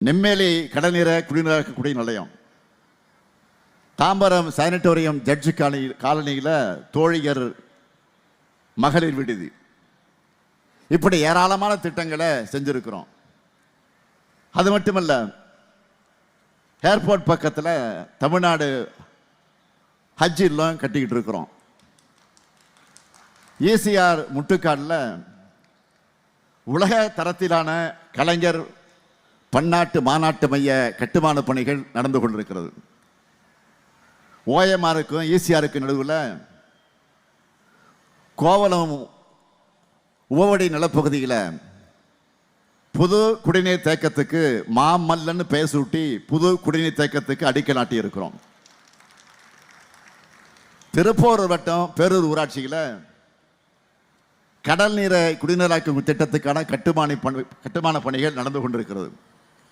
நெம்மேலி கடல்நீர குடிநீராக்க நிலையம், Tambaram sanatorium judge காலனியில் தோழியர் மகளிர் விடுதி, இப்படி ஏராளமான திட்டங்களை செஞ்சிருக்கிறோம். அது மட்டுமல்ல, ஏர்போர்ட் பக்கத்தில் தமிழ்நாடு ஹஜ் இல்லம் கட்டிக்கிட்டு இருக்கிறோம். ஈசிஆர் முட்டுக்காடில் உலக தரத்திலான கலைஞர் பன்னாட்டு மாநாட்டு மைய கட்டுமான பணிகள் நடந்து கொண்டிருக்கிறது. ஓஎம்ஆருக்கும் ஈசிஆருக்கும் நடுவில் கோவளம் உவவடி நிலப்பகுதியில் புது குடிநீர் தேக்கத்துக்கு மாமல்லன்னு பெயர் சூட்டி புது குடிநீர் தேக்கத்துக்கு அடிக்கல் நாட்டி இருக்கிறோம். திருப்பூர் வட்டம் பேரூர் ஊராட்சியில் கடல் நீரை குடிநீராக்கும் திட்டத்துக்கான கட்டுமான பணிகள் நடந்து கொண்டிருக்கிறது.